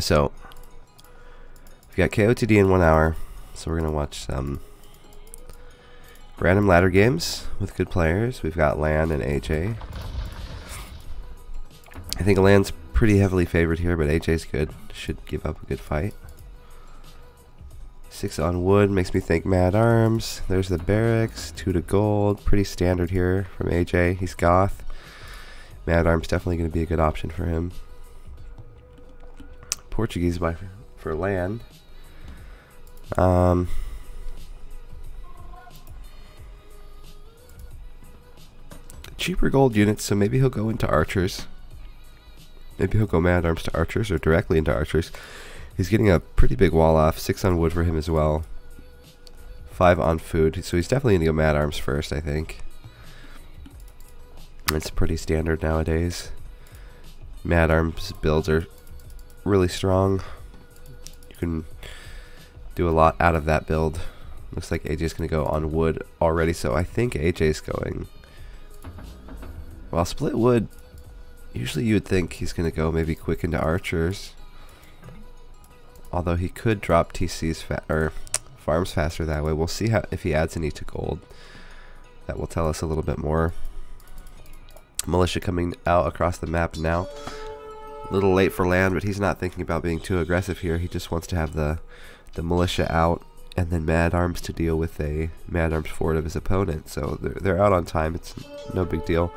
So we've got KOTD in 1 hour, so we're gonna watch some random ladder games with good players. We've got LaaaaaN and AJ. I think LaaaN's pretty heavily favored here, but AJ's good. Should give up a good fight. 6 on wood makes me think Mad Arms. There's the barracks, 2 to gold. Pretty standard here from AJ. He's goth. Mad Arms definitely going to be a good option for him. Portuguese for LaaaaaN. Cheaper gold units, so maybe he'll go into archers. Maybe he'll go Mad Arms to archers or directly into archers. He's getting a pretty big wall off. 6 on wood for him as well. 5 on food. So he's definitely going to go Mad Arms first, I think. It's pretty standard nowadays. Mad Arms builds are really strong. You can do a lot out of that build. Looks like AJ's going to go on wood already, so I think AJ's going. Well, split wood, usually you would think he's going to go maybe quick into archers. Although he could drop TCs or farms faster that way. We'll see how if he adds any to gold. That will tell us a little bit more. Militia coming out across the map now. A little late for LaaaaaN, but he's not thinking about being too aggressive here. He just wants to have the militia out and then Mad Arms to deal with a Mad Arms forward of his opponent. So they're out on time. It's no big deal.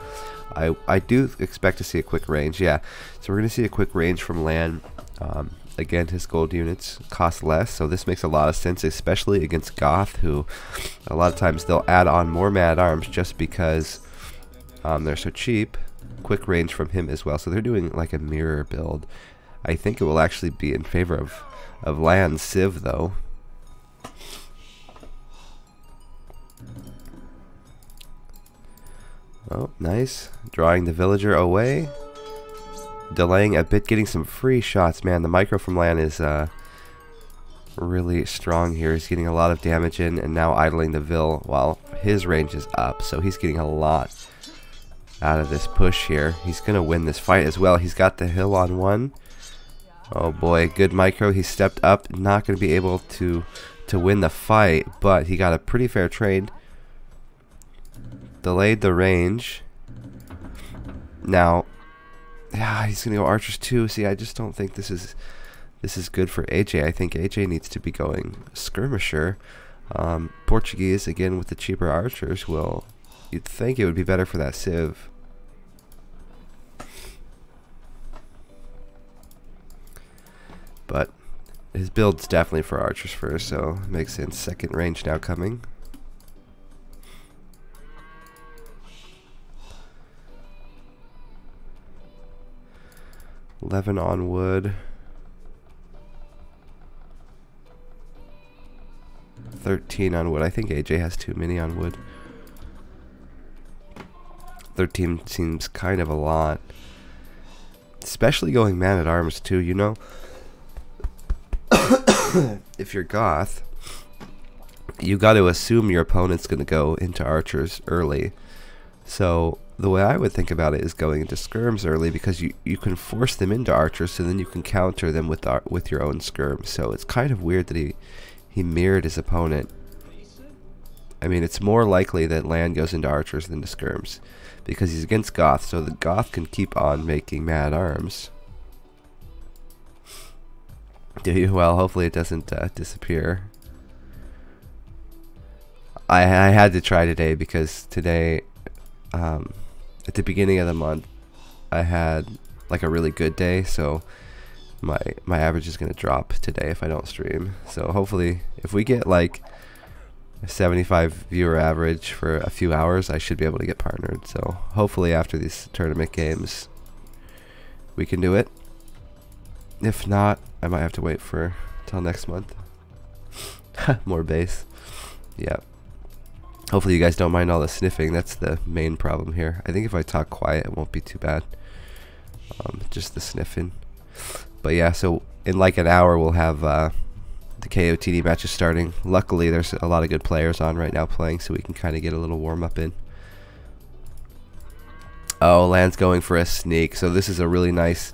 I do expect to see a quick range. Yeah, so we're going to see a quick range from LaaaaaN. Again, his gold units cost less, so this makes a lot of sense, especially against Goth, who a lot of times they'll add on more Mad Arms just because they're so cheap. Quick range from him as well, so they're doing like a mirror build. I think it will actually be in favor of LaaaaaN's Civ, though. Oh, nice. Drawing the villager away. Delaying a bit, getting some free shots. Man, the micro from LaaaaaN is really strong here. He's getting a lot of damage in and now idling the Vil while his range is up. So he's getting a lot out of this push here. He's going to win this fight as well. He's got the hill on 1. Oh boy, good micro. He stepped up. Not going to be able to win the fight, but he got a pretty fair trade. Delayed the range. Now, yeah, he's gonna go archers too. See, I just don't think this is good for AJ. I think AJ needs to be going skirmisher. Portuguese again with the cheaper archers will. You'd think it would be better for that Civ. But his build's definitely for archers first, so it makes sense. Second range now coming. 11 on wood. 13 on wood. I think AJ has too many on wood. 13 seems kind of a lot. Especially going Man at Arms too, you know. If you're Goth, you got to assume your opponent's going to go into archers early. So the way I would think about it is going into skirms early, because you can force them into archers, so then you can counter them with your own skirms. So it's kind of weird that he mirrored his opponent. I mean, it's more likely that LaaaaaN goes into archers than to skirms, because he's against Goth, so the Goth can keep on making Mad Arms. Do you? Well, hopefully it doesn't disappear. I had to try today, because today, at the beginning of the month, I had like a really good day, so my average is going to drop today if I don't stream. So hopefully, if we get like a 75 viewer average for a few hours, I should be able to get partnered. So hopefully after these tournament games, we can do it. If not, I might have to wait for till next month. More base. Yeah. Hopefully you guys don't mind all the sniffing. That's the main problem here. I think if I talk quiet, it won't be too bad. Just the sniffing. But yeah, so in like an hour we'll have the KOTD matches starting. Luckily there's a lot of good players on right now playing, so we can kind of get a little warm up in. Oh, LaaaaaN's going for a sneak. So this is a really nice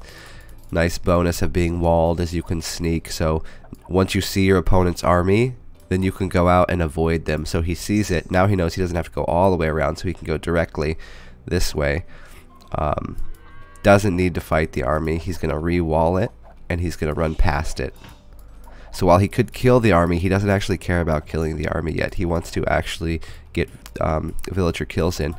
Nice bonus of being walled as you can sneak. So once you see your opponent's army, then you can go out and avoid them. So he sees it. Now he knows he doesn't have to go all the way around, so he can go directly this way. Doesn't need to fight the army. He's going to re-wall it, and he's going to run past it. So while he could kill the army, he doesn't actually care about killing the army yet. He wants to actually get villager kills in.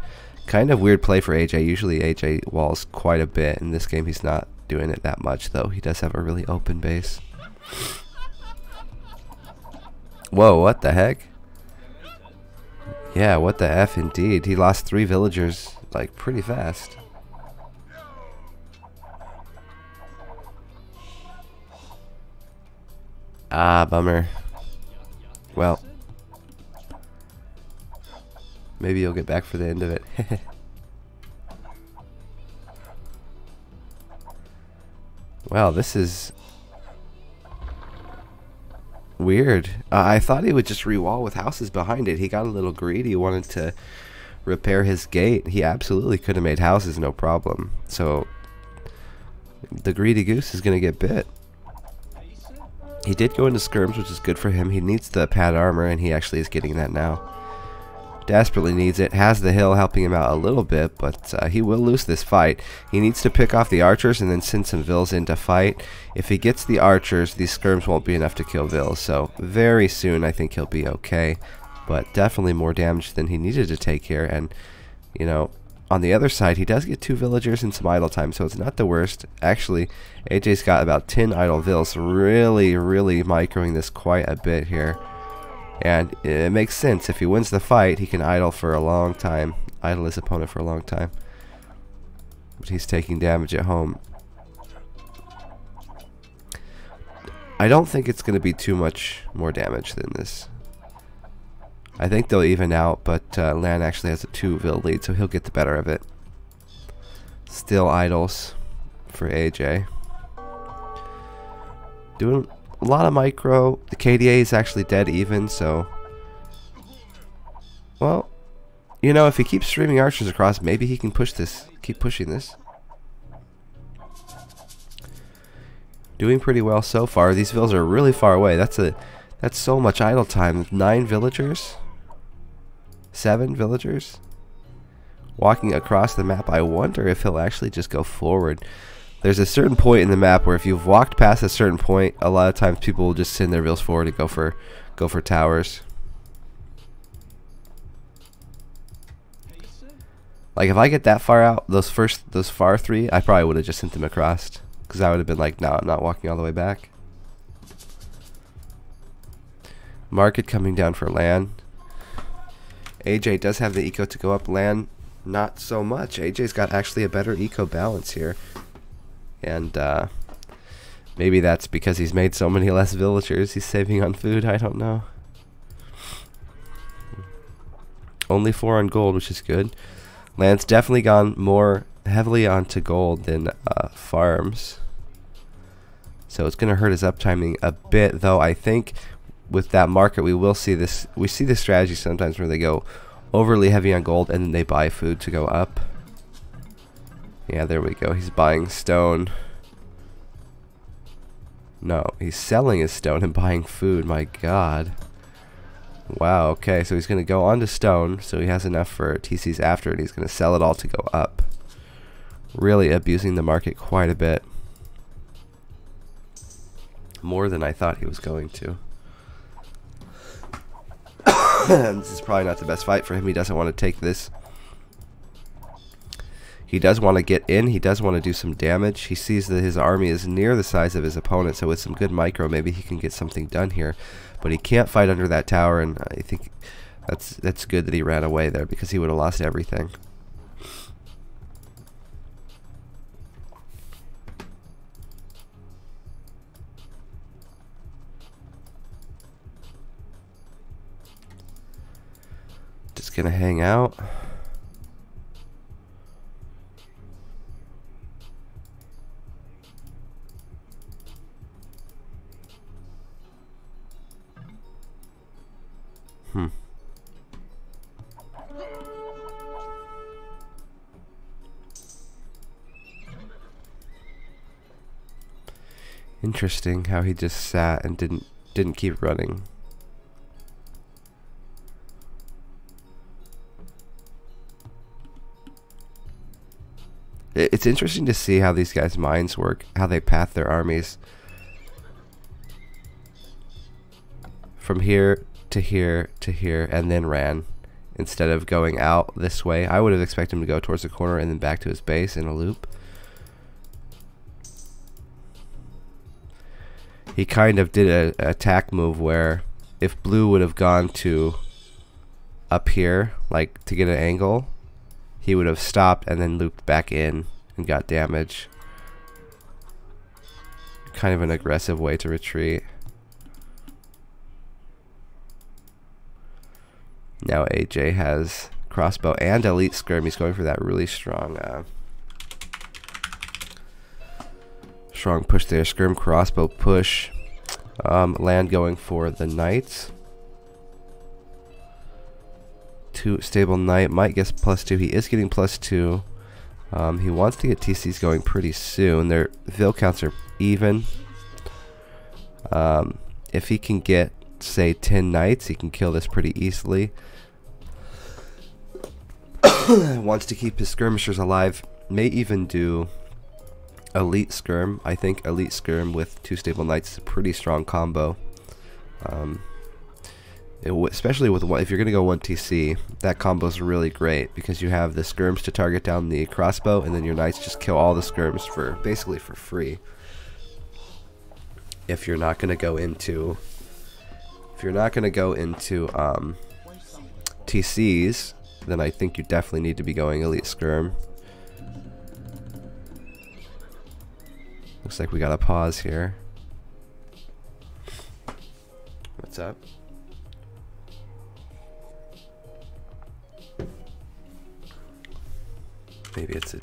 Kind of weird play for AJ. Usually AJ walls quite a bit. In this game, he's not doing it that much, though. He does have a really open base. Whoa, what the heck? Yeah, what the F indeed. He lost 3 villagers, like, pretty fast. Ah, bummer. Well, maybe you'll get back for the end of it. Wow, this is weird. I thought he would just re-wall with houses behind it. He got a little greedy, wanted to repair his gate. He absolutely could have made houses, no problem. So the greedy goose is going to get bit. He did go into skirms, which is good for him. He needs the pad armor, and he actually is getting that now. Desperately needs it. Has the hill helping him out a little bit, but he will lose this fight. He needs to pick off the archers and then send some vills in to fight. If he gets the archers, these skirms won't be enough to kill vills, so very soon I think he'll be okay. But definitely more damage than he needed to take here, and, you know, on the other side, he does get 2 villagers and some idle time, so it's not the worst. Actually, AJ's got about 10 idle vills, really microing this quite a bit here. And it makes sense. If he wins the fight, he can idle for a long time. Idle his opponent for a long time. But he's taking damage at home. I don't think it's going to be too much more damage than this. I think they'll even out, but LaaaaaN actually has a 2 vill lead, so he'll get the better of it. Still idles for AJ. Doing a lot of micro. The KDA is actually dead even, so, well, you know, if he keeps streaming archers across, maybe he can push this, keep pushing this. Doing pretty well so far. These vills are really far away. That's so much idle time. 9 villagers, 7 villagers walking across the map. I wonder if he'll actually just go forward. There's a certain point in the map where if you've walked past a certain point, a lot of times people will just send their vills forward and go for towers. Like if I get that far out, those far 3, I probably would have just sent them across, because I would have been like, no, I'm not walking all the way back. Market coming down for LaaaaaN. AJ does have the eco to go up. LaaaaaN not so much. AJ's got actually a better eco balance here. And maybe that's because he's made so many less villagers. He's saving on food. I don't know. Only 4 on gold, which is good. LaaaAN's definitely gone more heavily onto gold than farms. So it's going to hurt his uptiming a bit, though. I think with that market, we will see this. We see this strategy sometimes where they go overly heavy on gold and then they buy food to go up. Yeah, there we go. He's buying stone. No, he's selling his stone and buying food. My God. Wow, okay, so he's going to go on to stone, so he has enough for TCs after, and he's going to sell it all to go up. Really abusing the market quite a bit. More than I thought he was going to. This is probably not the best fight for him. He doesn't want to take this. He does want to get in. He does want to do some damage. He sees that his army is near the size of his opponent, so with some good micro, maybe he can get something done here. But he can't fight under that tower, and I think that's good that he ran away there, because he would have lost everything. Just gonna hang out. Interesting how he just sat and didn't keep running. It's interesting to see how these guys' minds work, how they path their armies. From here to here to here, and then ran. Instead of going out this way, I would have expected him to go towards the corner and then back to his base in a loop. He kind of did an attack move where if blue would have gone to up here, like to get an angle, he would have stopped and then looped back in and got damage. Kind of an aggressive way to retreat. Now AJ has crossbow and elite skirm. He's going for that really strong strong push there. Skirm crossbow push. LaaaaaN going for the knights. 2 stable knight might get +2. He is getting +2. He wants to get TCs going pretty soon. Their vil counts are even. If he can get, say, 10 knights, he can kill this pretty easily. Wants to keep his skirmishers alive. May even do elite skirm. I think elite skirm with 2 stable knights is a pretty strong combo. Especially with if you're going to go 1 TC, that combo is really great because you have the skirms to target down the crossbow, and then your knights just kill all the skirms for basically for free. If you're not going to go into TCs, then I think you definitely need to be going elite skirm. Looks like we got a pause here. What's up? Maybe it's a...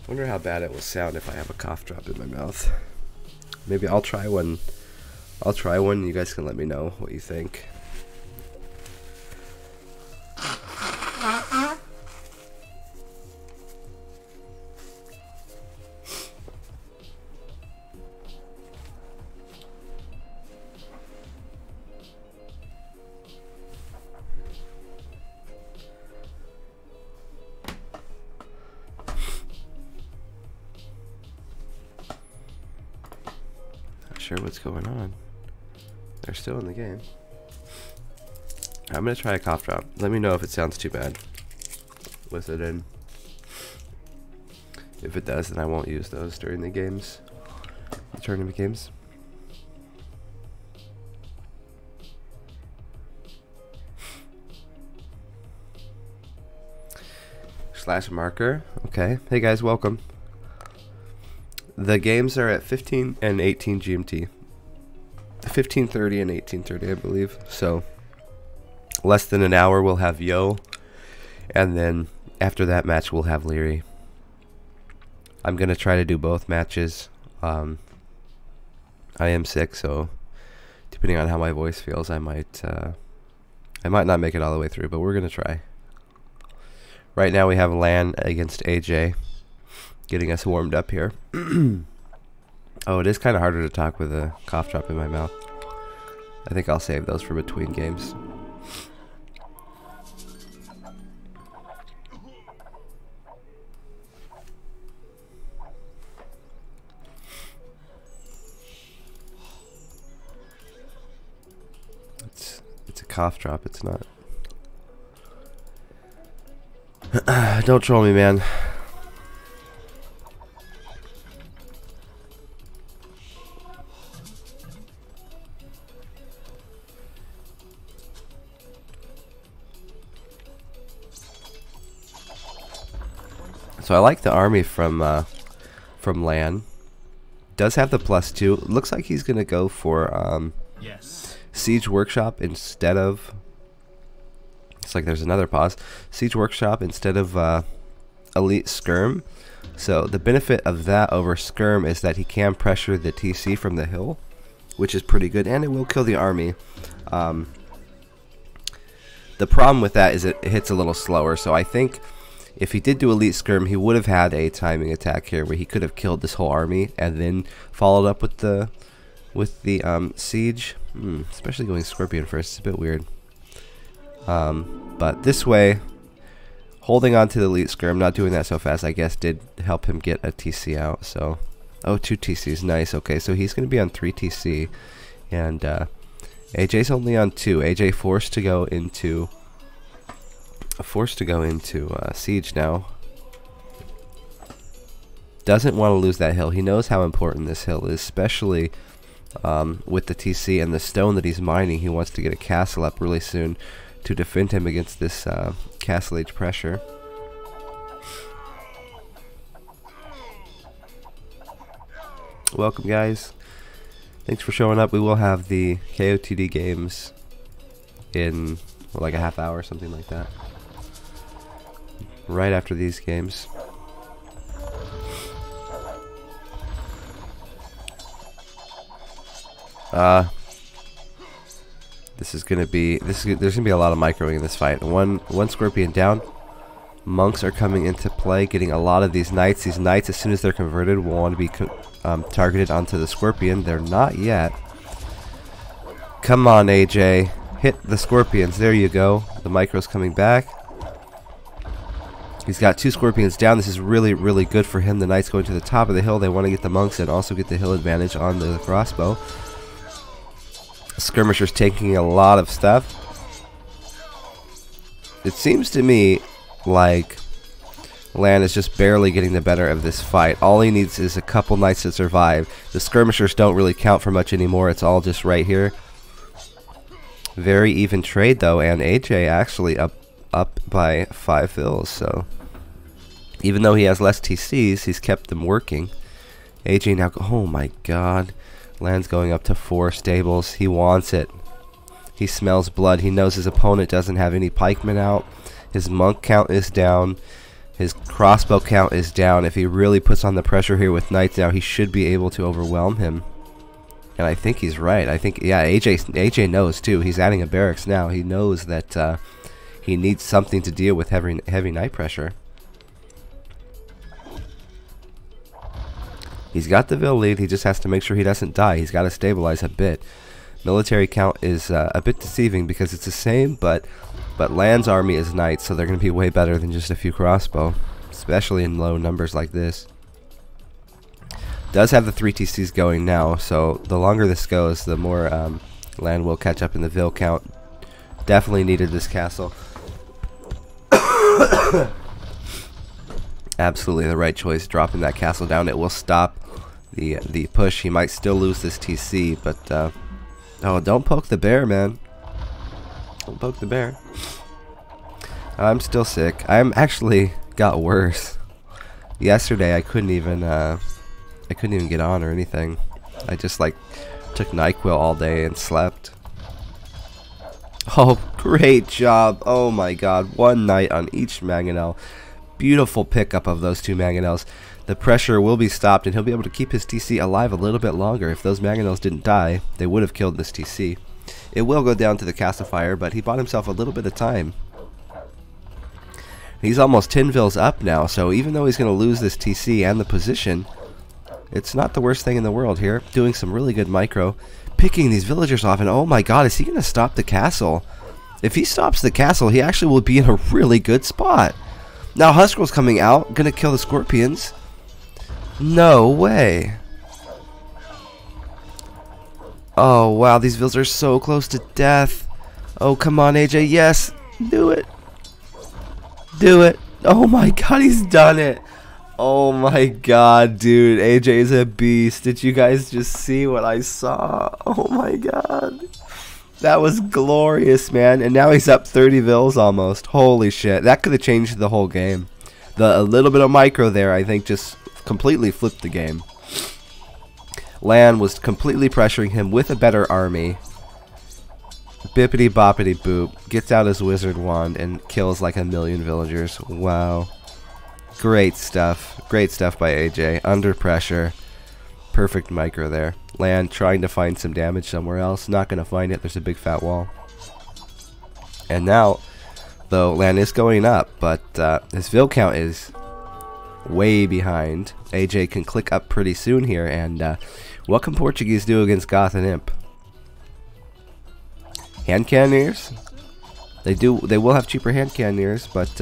Wonder how bad it will sound if I have a cough drop in my mouth. Maybe I'll try one. I'll try one and you guys can let me know what you think. Sure what's going on. They're still in the game. I'm gonna try a cough drop. Let me know if it sounds too bad with it in. If it does, then I won't use those during the games, the tournament games. Slash marker. Okay. Hey guys, welcome. The games are at 15 and 18 GMT. 15:30 and 18:30, I believe. So less than an hour we'll have Yo, and then after that match we'll have Leary. I'm gonna try to do both matches. I am sick, so depending on how my voice feels, I might not make it all the way through, but we're gonna try. Right now we have LaaaaaN against AJ. Getting us warmed up here. Oh, it is kind of harder to talk with a cough drop in my mouth. I think I'll save those for between games. It's a cough drop, it's not. Don't troll me, man. So I like the army from LaaaaaN. Does have the +2. Looks like he's gonna go for Siege Workshop instead of. It's like there's another pause. Siege Workshop instead of Elite Skirm. So the benefit of that over Skirm is that he can pressure the TC from the hill, which is pretty good, and it will kill the army. The problem with that is it hits a little slower, so I think if he did do Elite Skirm, he would have had a timing attack here where he could have killed this whole army and then followed up with the siege. Especially going Scorpion first, it's a bit weird. But this way, holding on to the Elite Skirm, not doing that so fast, I guess did help him get a TC out. So, oh, 2 TCs, nice. Okay, so he's going to be on 3 TC, and AJ's only on 2. AJ forced to go into siege now. Doesn't want to lose that hill. He knows how important this hill is, especially with the TC and the stone that he's mining. He wants to get a castle up really soon to defend him against this castle age pressure. Welcome, guys. Thanks for showing up. We will have the KOTD games in like a half hour, something like that. Right after these games. There's gonna be a lot of microing in this fight. One Scorpion down. Monks are coming into play, getting a lot of these knights. These knights, as soon as they're converted, will want to be targeted onto the Scorpion. They're not yet. Come on, AJ. Hit the Scorpions. There you go. The micro's coming back. He's got 2 Scorpions down. This is really, really good for him. The knights going to the top of the hill. They want to get the monks and also get the hill advantage on the crossbow. Skirmishers taking a lot of stuff. It seems to me like LaaaaaN is just barely getting the better of this fight. All he needs is a couple knights to survive. The skirmishers don't really count for much anymore. It's all just right here. Very even trade though, and AJ actually up by 5 fills. So even though he has less TCs, he's kept them working. AJ now, oh my god. LaaaAN's going up to 4 stables. He wants it. He smells blood. He knows his opponent doesn't have any pikemen out. His monk count is down. His crossbow count is down. If he really puts on the pressure here with knights now, he should be able to overwhelm him. And I think he's right. I think, yeah, AJ knows too. He's adding a barracks now. He knows that he needs something to deal with heavy knight pressure. He's got the Vil lead. He just has to make sure he doesn't die. He's got to stabilize a bit. Military count is a bit deceiving because it's the same, but LaaaAN's army is knights, so they're going to be way better than just a few crossbow, especially in low numbers like this. Does have the 3 TCs going now, so the longer this goes, the more LaaaAN will catch up in the Vil count. Definitely needed this castle. Absolutely the right choice, dropping that castle down. It will stop the push. He might still lose this TC, but oh, don't poke the bear, man. Don't poke the bear. I'm still sick. I'm actually got worse. Yesterday I couldn't even get on or anything. I just like took NyQuil all day and slept. Oh, great job. Oh my god. 1 knight on each mangonel. Beautiful pickup of those 2 mangonels. The pressure will be stopped and he'll be able to keep his TC alive a little bit longer. If those mangonels didn't die, they would have killed this TC. It will go down to the castle fire, but he bought himself a little bit of time. He's almost 10 Vils up now, so even though he's going to lose this TC and the position, it's not the worst thing in the world here. Doing some really good micro. Picking these villagers off, and oh my god, is he going to stop the castle? If he stops the castle, he actually will be in a really good spot. Now Huskarl's coming out, going to kill the Scorpions. No way. Oh wow, these Vils are so close to death. Oh come on AJ, yes, do it. Do it. Oh my god, he's done it. Oh my god, dude, AJ is a beast. Did you guys just see what I saw? Oh my god. That was glorious, man. And now he's up 30 Vils almost. Holy shit. That could have changed the whole game. A little bit of micro there, I think, just completely flipped the game. LaaaAN was completely pressuring him with a better army. Bippity boppity boop. Gets out his wizard wand and kills like 1,000,000 villagers. Wow. Great stuff. Great stuff by AJ. Under pressure. Perfect micro there. LaaaaaN trying to find some damage somewhere else. Not going to find it. There's a big fat wall. And now, though, LaaaaaN is going up, but his vill count is way behind. AJ can click up pretty soon here, and what can Portuguese do against Goth and Imp? Hand cannoneers? They will have cheaper hand cannoneers, but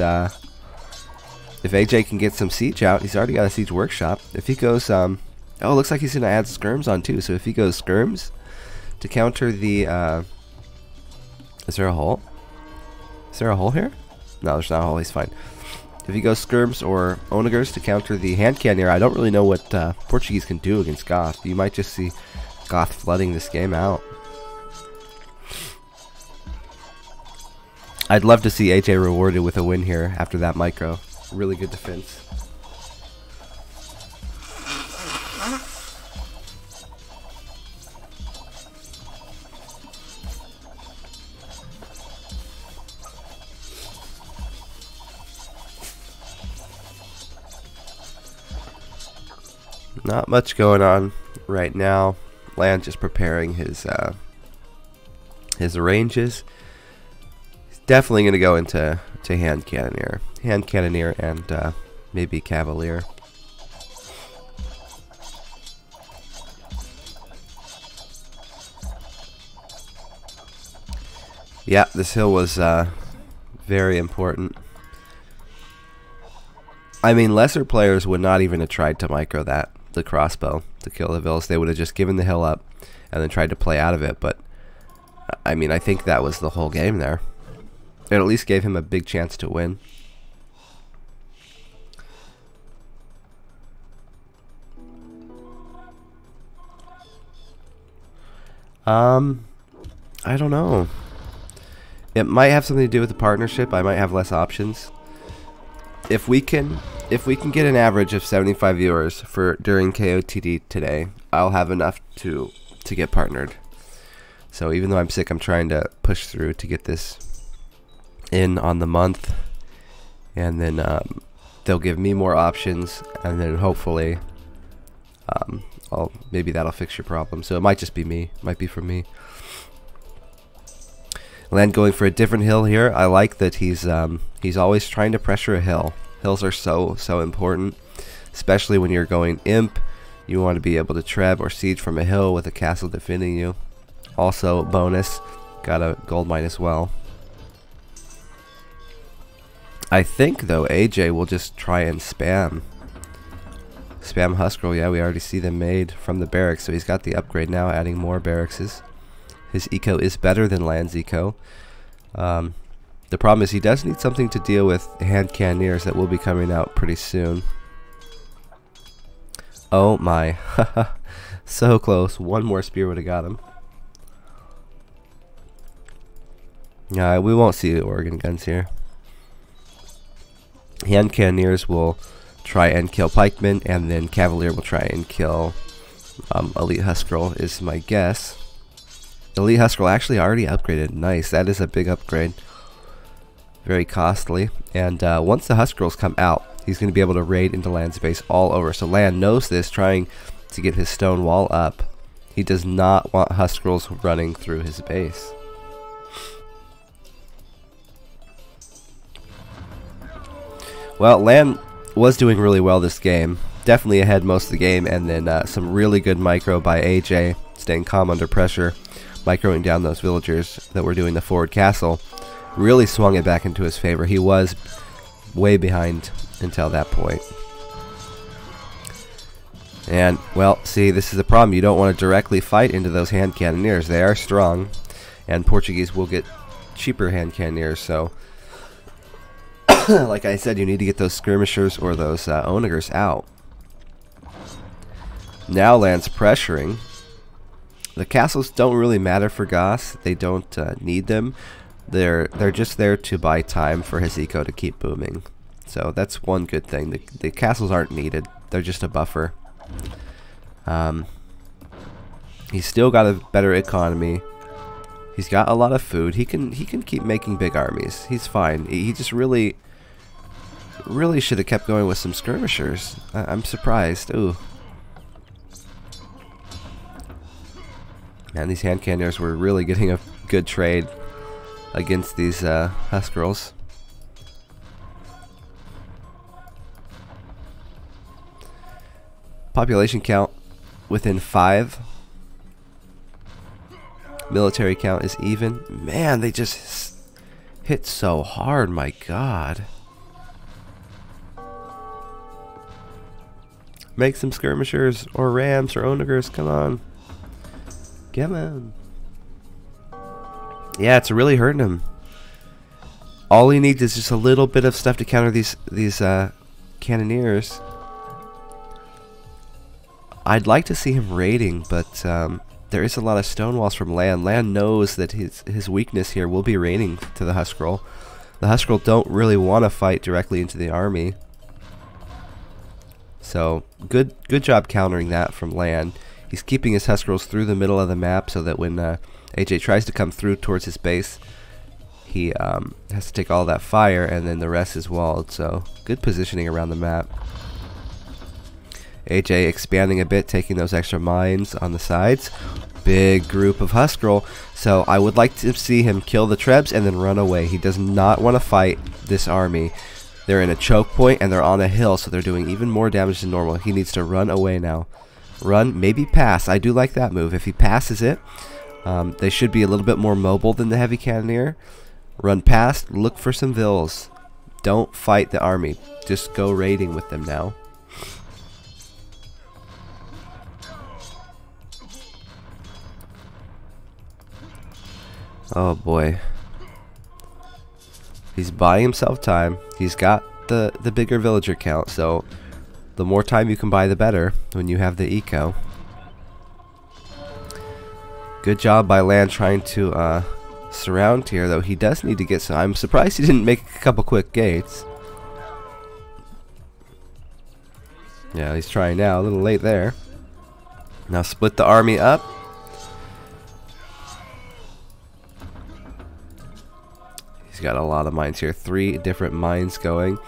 if AJ can get some siege out, he's already got a siege workshop. If he goes, oh, it looks like he's gonna add skirms on too. So if he goes skirms to counter the, is there a hole? Is there a hole here? No, there's not a hole. He's fine. If he goes skirms or onagers to counter the hand cannoneer, I don't really know what Portuguese can do against Goth. You might just see Goth flooding this game out. I'd love to see AJ rewarded with a win here after that micro. Really good defense. Not much going on right now. LaaaaaN just preparing his ranges. Definitely going to go into hand cannoneer, and maybe cavalier. Yeah, this hill was very important. I mean, lesser players would not even have tried to micro the crossbow to kill the vills. They would have just given the hill up and then tried to play out of it. But I mean, I think that was the whole game there. It at least gave him a big chance to win. I don't know. It might have something to do with the partnership. I might have less options. If we can get an average of 75 viewers for during KOTD today, I'll have enough to get partnered. So even though I'm sick, I'm trying to push through to get this in on the month, and then they'll give me more options, and then hopefully maybe that'll fix your problem. So it might just be me, might be from me. LaaaaaN going for a different hill here. I like that he's always trying to pressure a hill. Hills are so important, especially when you're going imp. You want to be able to treb or siege from a hill with a castle defending you. Also bonus, got a gold mine as well. I think though AJ will just try and spam Huskarl. Yeah, we already see them made from the barracks, so he's got the upgrade now, adding more barracks. His eco is better than LaaaAN's eco. The problem is he does need something to deal with hand cannoneers that will be coming out pretty soon. Oh my, so close. One more spear would have got him. We won't see Oregon guns here. Hand cannoneers will try and kill pikemen, and then cavalier will try and kill elite Huskarl is my guess. Elite Huskarl actually already upgraded. Nice, that is a big upgrade. Very costly. And once the Huskarls come out, he's going to be able to raid into LaaaAN's base all over. So LaaaAN knows this, trying to get his stone wall up. He does not want Huskarls running through his base. Well, LaaaAN was doing really well this game. Definitely ahead most of the game, and then some really good micro by AJ, staying calm under pressure, microing down those villagers that were doing the forward castle. Really swung it back into his favor. He was way behind until that point. And, well, see, this is the problem. You don't want to directly fight into those hand cannoneers. They are strong, and Portuguese will get cheaper hand cannoneers, so like I said, you need to get those skirmishers or those onagers out. Now LaaaAN's pressuring. The castles don't really matter for Goss. They don't need them. They're just there to buy time for his eco to keep booming. So that's one good thing. The castles aren't needed. They're just a buffer. He's still got a better economy. He's got a lot of food. He can keep making big armies. He's fine. He just really really should have kept going with some skirmishers. I'm surprised. Ooh. Man, these hand cannoneers were really getting a good trade against these Husk girls. Population count within 5. Military count is even. Man, they just hit so hard, my god. Make some skirmishers or rams or onagers, come on. Come on. Yeah, it's really hurting him. All he needs is just a little bit of stuff to counter these cannoneers. I'd like to see him raiding, but there is a lot of stone walls from LaaaaaN. LaaaaaN knows that his weakness here will be raiding to the Husk girl. The Husk girl don't really want to fight directly into the army. So good job countering that from LaaaaaN. He's keeping his Husk girls through the middle of the map so that when AJ tries to come through towards his base, he has to take all that fire, and then the rest is walled. So good positioning around the map. AJ expanding a bit, taking those extra mines on the sides. Big group of Husk girl. So I would like to see him kill the Trebs and then run away. He does not want to fight this army. They're in a choke point and they're on a hill, so they're doing even more damage than normal. He needs to run away now. Run, maybe pass. I do like that move. If he passes it, they should be a little bit more mobile than the heavy cannoneer. Run past, look for some vills. Don't fight the army. Just go raiding with them now. Oh boy. He's buying himself time. He's got the bigger villager count, so the more time you can buy, the better when you have the eco. Good job by LaaaaaN trying to surround here, though he does need to get some. I'm surprised he didn't make a couple quick gates. Yeah, he's trying now. A little late there. Now split the army up. He's got a lot of mines here. 3 different mines going.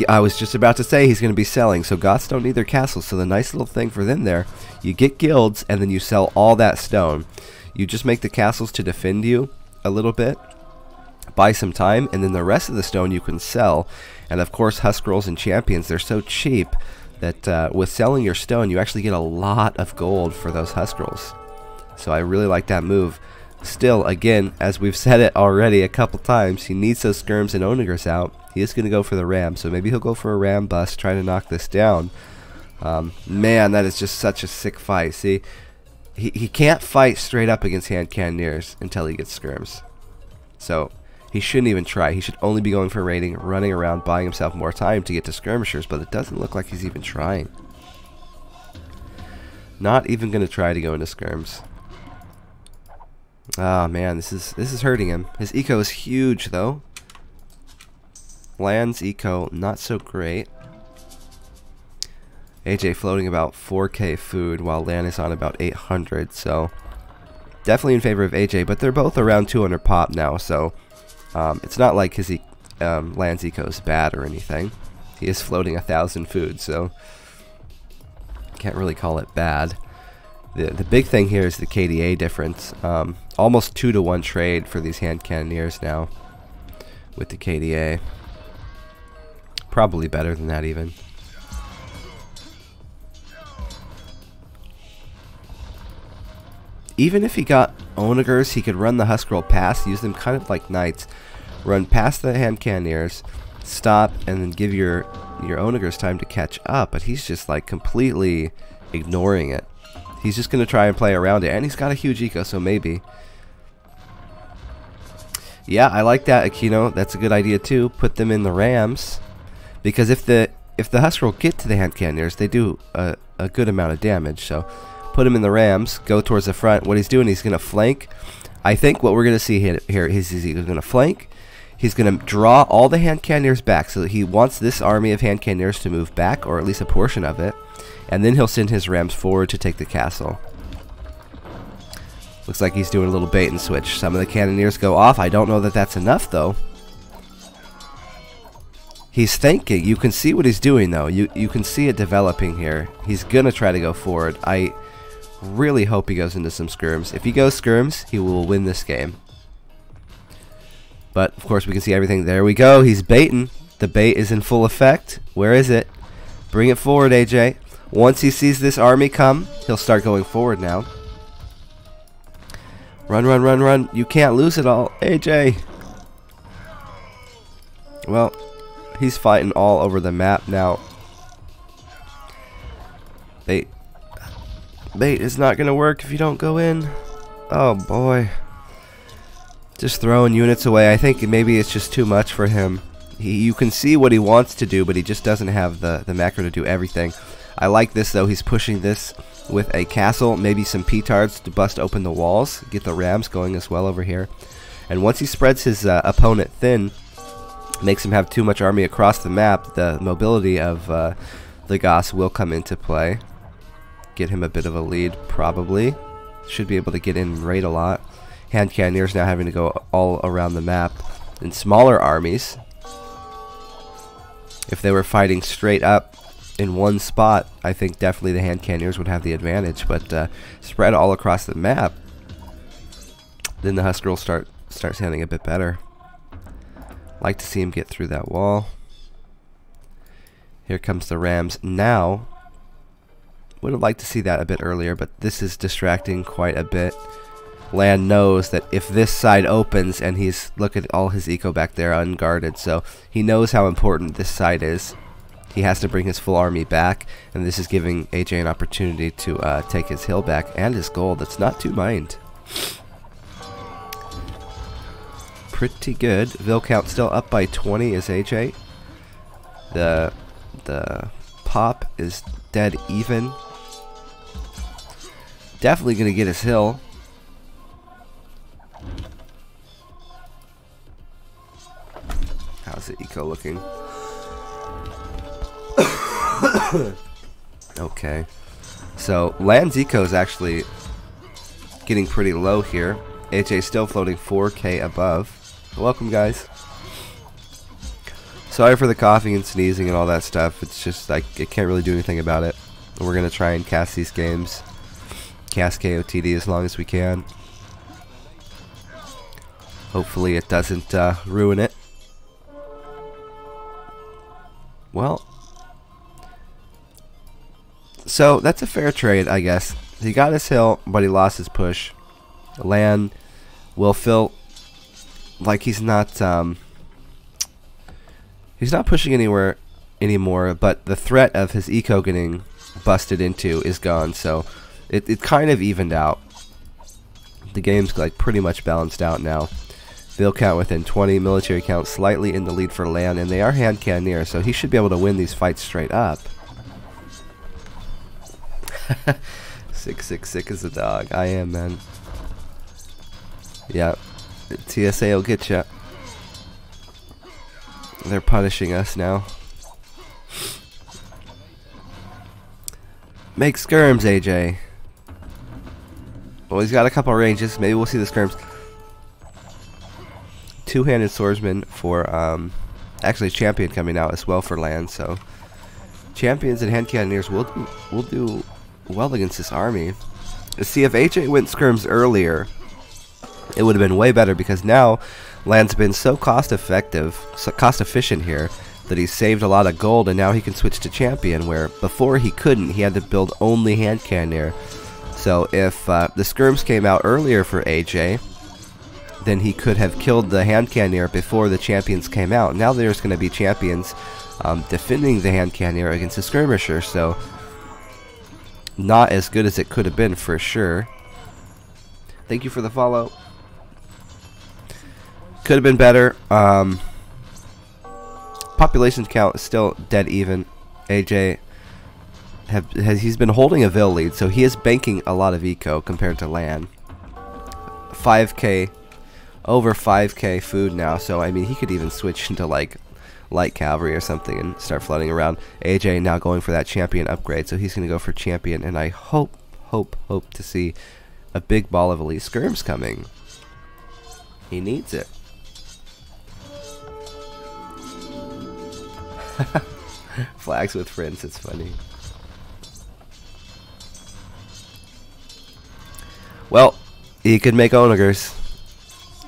I was just about to say he's going to be selling. So Goths don't need their castles. So the nice little thing for them there, you get guilds and then you sell all that stone. You just make the castles to defend you a little bit. Buy some time, and then the rest of the stone you can sell. And of course, Husk girls and champions, they're so cheap that with selling your stone, you actually get a lot of gold for those Husk girls. So I really like that move. Still, again, as we've said it already a couple times, he needs those skirms and onagers out. He is going to go for the ram, so maybe he'll go for a ram bust, try to knock this down. Man, that is just such a sick fight. See, he can't fight straight up against hand cannoneers until he gets skirms. So he shouldn't even try. He should only be going for raiding, running around, buying himself more time to get to skirmishers, but it doesn't look like he's even trying. Not even going to try to go into skirms. Oh man, this is hurting him. His eco is huge though. LaaaAN's eco not so great. AJ floating about 4k food while LaaaAN is on about 800, so definitely in favor of AJ, but they're both around 200 pop now, so it's not like his LaaaAN's eco is bad or anything. He is floating 1,000 food, so can't really call it bad. The big thing here is the KDA difference. Almost 2-to-1 trade for these hand cannoneers now with the KDA. Probably better than that even. Even if he got onagers, he could run the Husk girl past, use them kind of like knights. Run past the hand cannoneers, stop, and then give your onagers time to catch up. But he's just like completely ignoring it. He's just going to try and play around it, and he's got a huge eco, so maybe. Yeah, I like that, Aquino. That's a good idea too. Put them in the rams, because if the Husk girl get to the hand cannoneers, they do a good amount of damage. So put him in the rams. Go towards the front. What he's doing, he's going to flank. I think what we're going to see here is he's going to flank. He's going to draw all the hand cannoneers back, so that he wants this army of hand cannoneers to move back, or at least a portion of it. And then he'll send his rams forward to take the castle. Looks like he's doing a little bait and switch. Some of the cannoneers go off. I don't know that that's enough, though. He's thinking. You can see what he's doing, though. You can see it developing here. He's going to try to go forward. I really hope he goes into some skirms. If he goes skirms, he will win this game. But, of course, we can see everything. There we go. He's baiting. The bait is in full effect. Where is it? Bring it forward, AJ. Once he sees this army come, he'll start going forward now. Run, run, run, run. You can't lose it all, AJ. Well, he's fighting all over the map now. Bait is not going to work if you don't go in. Oh, boy. Just throwing units away. I think maybe it's just too much for him. You can see what he wants to do, but he just doesn't have the macro to do everything. I like this, though. He's pushing this with a castle, maybe some petards to bust open the walls, get the rams going as well over here. And once he spreads his opponent thin, makes him have too much army across the map, the mobility of the Goths will come into play. Get him a bit of a lead, probably. Should be able to get in and raid a lot. Hand cannoneers now having to go all around the map in smaller armies. If they were fighting straight up in one spot, I think definitely the hand cannoneers would have the advantage. But spread all across the map, then the Husker will start sounding a bit better. Like to see him get through that wall. Here comes the Rams now. Would have liked to see that a bit earlier, but this is distracting quite a bit. LaaaaaN knows that if this side opens, and look at all his eco back there unguarded, so he knows how important this side is. He has to bring his full army back, and this is giving AJ an opportunity to take his hill back and his gold. That's not to mind. Pretty good. Vil count still up by 20 is AJ. The pop is dead even. Definitely gonna get his hill. How's the eco looking? Okay. So LaaaAN's eco is actually getting pretty low here. AJ still floating 4k above. Welcome, guys. Sorry for the coughing and sneezing and all that stuff. It's just like I can't really do anything about it. We're gonna try and cast these games, cast KOTD as long as we can. Hopefully it doesn't ruin it. Well, so that's a fair trade, I guess. He got his hill, but he lost his push. LaaaAN will feel like he's not pushing anywhere anymore, but the threat of his eco getting busted into is gone, so it kind of evened out. The game's like pretty much balanced out now. Vil count within 20, military count slightly in the lead for LaaaAN, and they are hand cannoneer, so he should be able to win these fights straight up. Sick as a dog. I am, man. Yeah, TSA will get ya. They're punishing us now. Make skirms, AJ. Well, he's got a couple ranges. Maybe we'll see the skirms. Two-handed swordsman for actually champion coming out as well for LaaaAN. So champions and hand cannoneers will do well against this army. See, if AJ went skirms earlier, it would have been way better, because now LaaaAN's been so cost efficient here that he's saved a lot of gold, and now he can switch to champion, where before he couldn't. He had to build only hand cannoneer. So if the skirms came out earlier for AJ, then he could have killed the hand cannoneer before the champions came out. Now there's going to be champions defending the hand cannoneer against the skirmisher, so not as good as it could have been for sure. Thank you for the follow. Could have been better. Population count is still dead even. AJ he's been holding a Vil lead, so he is banking a lot of eco compared to LaaaAN. 5k, over 5k food now, so I mean he could even switch into like light cavalry or something and start flooding around. AJ now going for that champion upgrade, so he's going to go for champion, and I hope to see a big ball of elite skirms coming. He needs it. Flags with friends, it's funny. Well, he could make Onagers.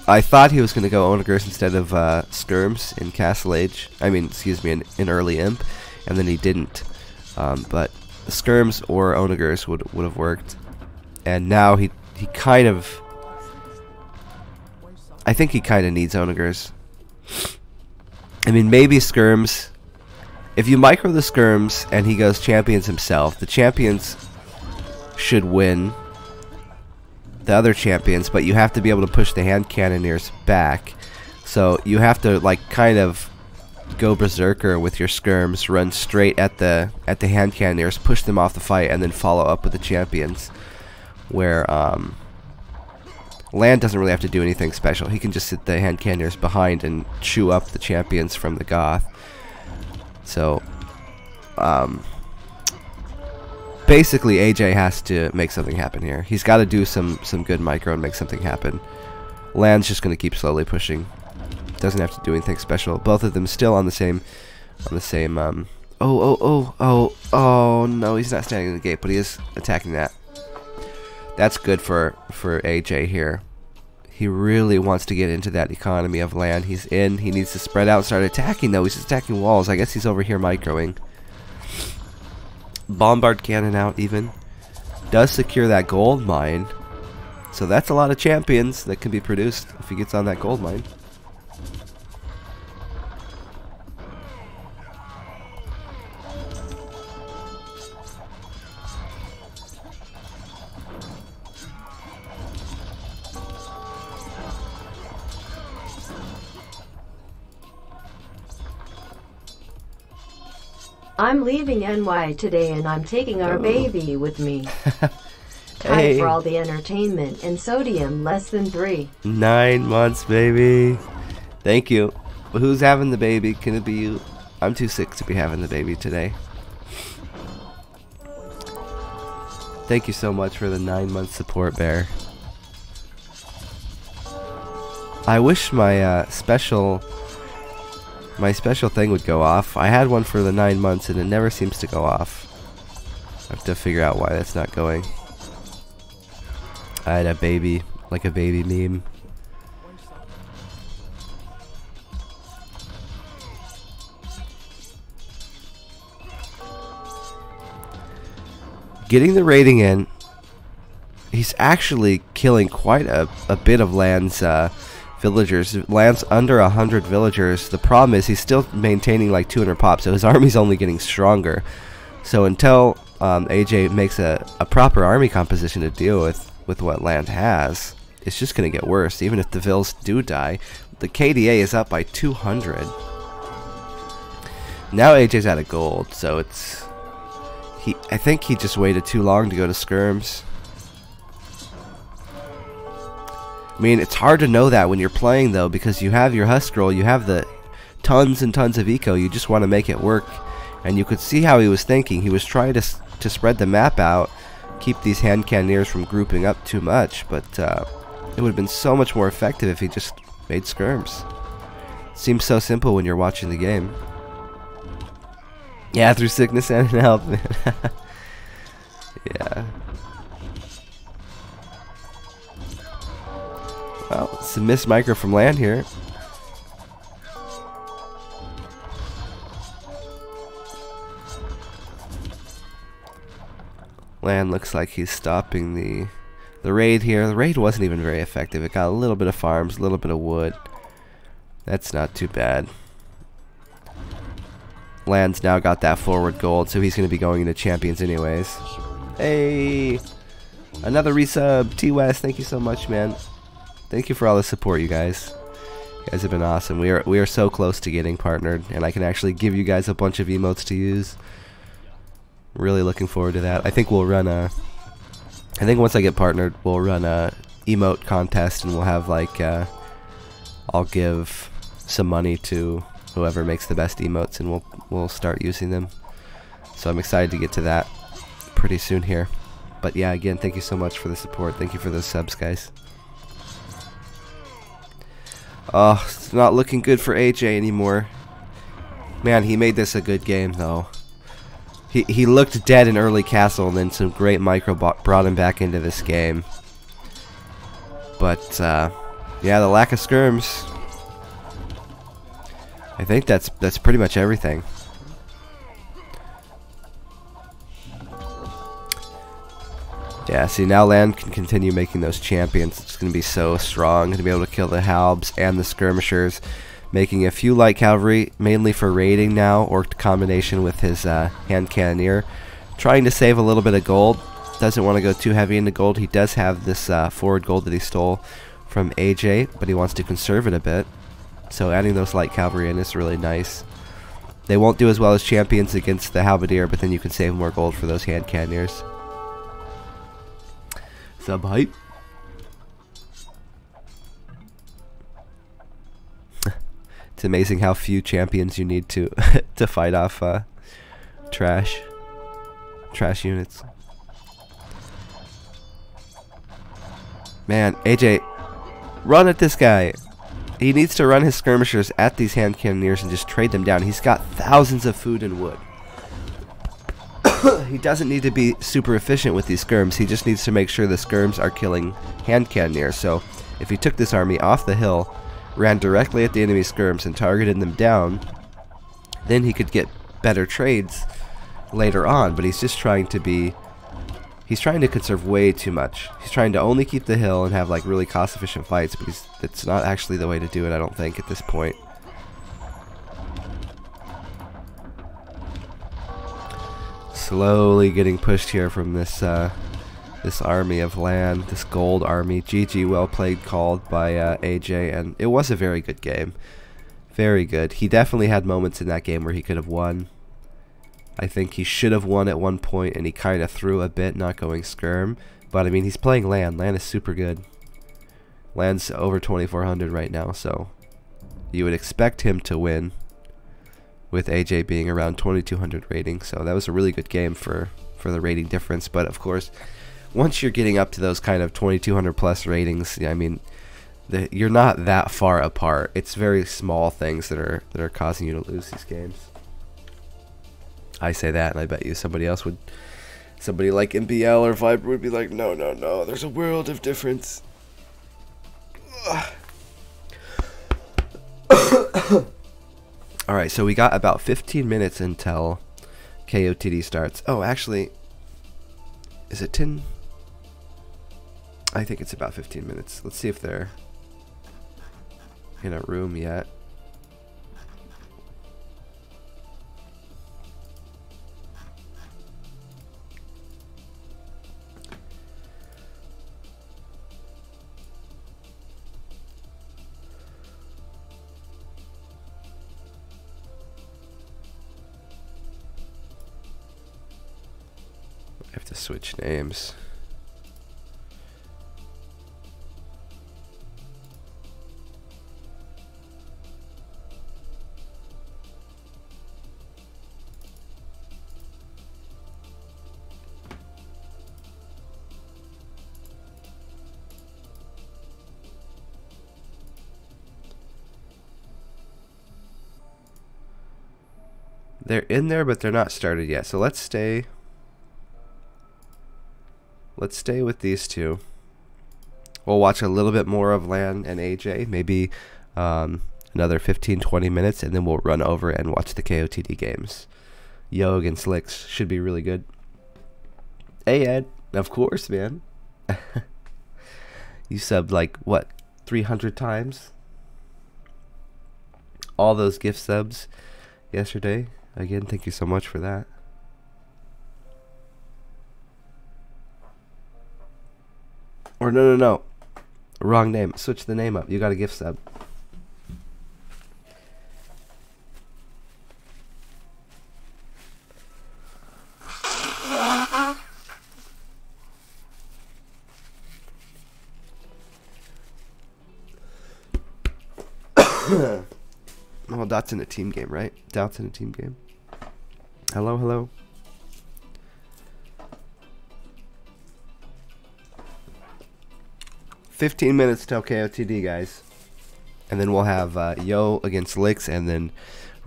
I thought he was going to go Onagers instead of Skirms in Castle Age. I mean, excuse me, in early Imp, and then he didn't. But Skirms or Onagers would have worked. And now he kind of... I think he kind of needs Onagers. I mean, maybe Skirms. If you micro the Skirms and he goes Champions himself, the Champions should win the other Champions, but you have to be able to push the hand cannoneers back. So you have to like kind of go berserker with your Skirms, run straight at the hand cannoneers, push them off the fight, and then follow up with the Champions. Where LaaaaaN doesn't really have to do anything special. He can just sit the hand cannoneers behind and chew up the Champions from the Goth. So basically, AJ has to make something happen here. He's got to do some good micro and make something happen. LaaaAN's just going to keep slowly pushing. Doesn't have to do anything special. Both of them still on the same. Oh no, he's not standing in the gate, but he is attacking that. That's good for AJ here. He really wants to get into that economy of land. He's in. He needs to spread out and start attacking, though. He's attacking walls. I guess he's over here microing. Bombard cannon out even. Does secure that gold mine. So that's a lot of champions that can be produced if he gets on that gold mine. I'm leaving NY today and I'm taking our baby with me. Time Hey. for all the entertainment and sodium less than 3. 9 months, baby. Thank you. But who's having the baby? Can it be you? I'm too sick to be having the baby today. Thank you so much for the 9-month support, Bear. I wish my special thing would go off. I had one for the 9 months and it never seems to go off. I have to figure out why that's not going. I had a baby, like a baby meme. Getting the rating in, he's actually killing quite a bit of LaaaAN's villagers. LaaaAN's under 100 villagers. The problem is he's still maintaining like 200 pop, so his army's only getting stronger. So until AJ makes a proper army composition to deal with what LaaaAN has, it's just going to get worse. Even if the vills do die, the KDA is up by 200. Now AJ's out of gold, so it's... I think he just waited too long to go to Skirms. I mean, it's hard to know that when you're playing, though, because you have your Husk Roll, you have the tons and tons of eco, you just want to make it work. And you could see how he was thinking. He was trying to spread the map out, keep these hand cannoneers from grouping up too much, but it would have been so much more effective if he just made Skirms. Seems so simple when you're watching the game. Yeah, through sickness and health, man. Yeah. Well, it's a missed micro from LaaaAN here. LaaaAN looks like he's stopping the raid here. The raid wasn't even very effective. It got a little bit of farms, a little bit of wood. That's not too bad. LaaaAN's now got that forward gold, so he's going to be going into champions anyways. Hey! Another resub. T-West, thank you so much, man. Thank you for all the support, you guys. You guys have been awesome. We are so close to getting partnered, and I can actually give you guys a bunch of emotes to use. Really looking forward to that. I think we'll run a... I think once I get partnered, we'll run a emote contest, and we'll have like... I'll give some money to whoever makes the best emotes, and we'll start using them. So I'm excited to get to that pretty soon here. But yeah, again, thank you so much for the support. Thank you for those subs, guys. Oh, it's not looking good for AJ anymore. Man, he made this a good game, though. He looked dead in early castle, and then some great micro brought him back into this game. But, yeah, the lack of skirms. I think that's pretty much everything. Yeah, see, now LaaaN can continue making those champions. It's going to be so strong. Going to be able to kill the halbs and the skirmishers. Making a few light cavalry, mainly for raiding now, or combination with his hand cannoneer. Trying to save a little bit of gold. Doesn't want to go too heavy into gold. He does have this forward gold that he stole from AJ, but he wants to conserve it a bit. So adding those light cavalry in is really nice. They won't do as well as champions against the halberdier, but then you can save more gold for those hand cannoneers. Sub hype. It's amazing how few champions you need to to fight off trash units. Man, AJ, run at this guy. He needs to run his skirmishers at these hand cannoneers and just trade them down. He's got thousands of food and wood. He doesn't need to be super efficient with these skirms. He just needs to make sure the skirms are killing hand cannoneers. So if he took this army off the hill, ran directly at the enemy skirms and targeted them down, then he could get better trades later on. But he's just trying to he's trying to conserve way too much. He's trying to only keep the hill and have like really cost efficient fights, but that's not actually the way to do it, I don't think, at this point. Slowly getting pushed here from this this army of LaaaN, this gold army. GG, well played, called by AJ, and it was a very good game. Very good. He definitely had moments in that game where he could have won. I think he should have won at one point, and he kind of threw a bit, not going skirm. But I mean, he's playing LaaaN. LaaaN is super good. LaaaN's over 2400 right now, so you would expect him to win, with AJ being around 2200 rating. So that was a really good game for the rating difference. But of course, once you're getting up to those kind of 2200 plus ratings, I mean, you're not that far apart. It's very small things that are causing you to lose these games. I say that, and I bet you somebody else would, somebody like MBL or Viper would be like, no, no, no, there's a world of difference. Alright, so we got about 15 minutes until KOTD starts. Oh, actually, is it 10? I think it's about 15 minutes. Let's see if they're in a room yet. I have to switch names. They're in there, but they're not started yet. So let's stay. Let's stay with these two. We'll watch a little bit more of LaaaN and AJ, maybe another 15-20 minutes, and then we'll run over and watch the KOTD games. Yo against Licks should be really good. Hey Ed, of course, man. You subbed like what, 300 times? All those gift subs yesterday. Again, thank you so much for that. Or no. Wrong name. Switch the name up. You got a gift sub. Oh, Dot's in a team game, right? Dot's in a team game. Hello, hello. $15 minutes till KOTD, guys. And then we'll have Yo against Licks, and then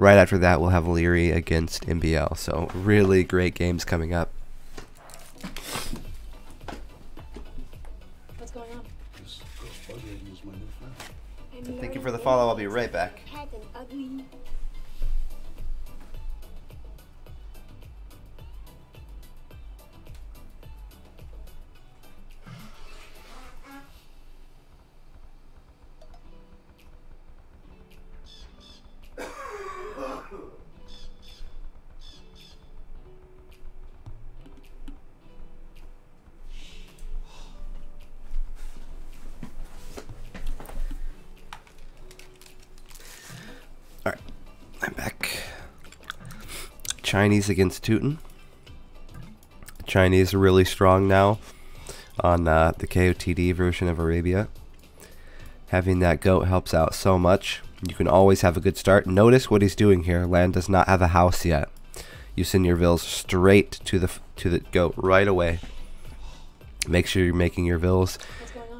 right after that, we'll have Leary against MBL. So really great games coming up. What's going on? Thank you for the follow. I'll be right back. Alright, I'm back. Chinese against Teuton. Chinese are really strong now on the KOTD version of Arabia. Having that goat helps out so much. You can always have a good start. Notice what he's doing here. Land does not have a house yet. You send your vills straight to the goat right away. Make sure you're making your vills,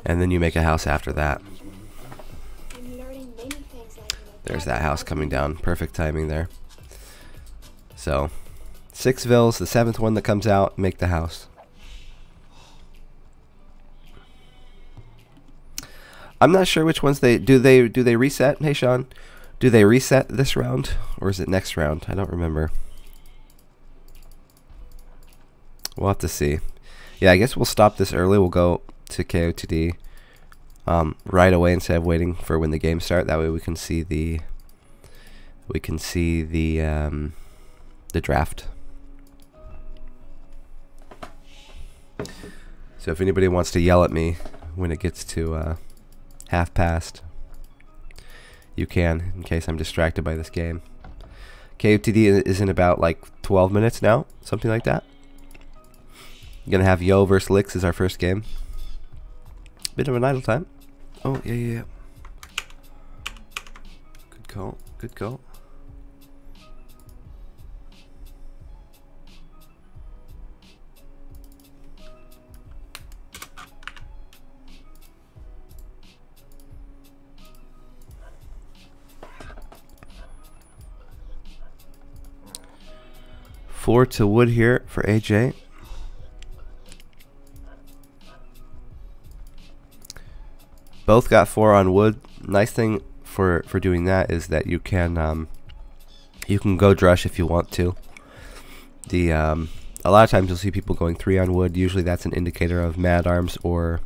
and then you make a house after that. There's that house coming down. Perfect timing there. So, 6 vills, the 7th one that comes out, make the house. I'm not sure which ones they do. They reset? Hey Sean, do they reset this round or is it next round? I don't remember. We'll have to see. Yeah, I guess we'll stop this early. We'll go to KOTD right away instead of waiting for when the games start. That way we can see the draft. So if anybody wants to yell at me when it gets to half past, you can, in case I'm distracted by this game. KOTD is in about like 12 minutes now, something like that. Gonna have Yo versus Licks as our first game. Bit of an idle time. Oh, yeah. Good call, good call. Four to wood here for AJ. Both got 4 on wood. Nice thing for doing that is that you can go drush if you want to. A lot of times you'll see people going 3 on wood. Usually that's an indicator of mad arms or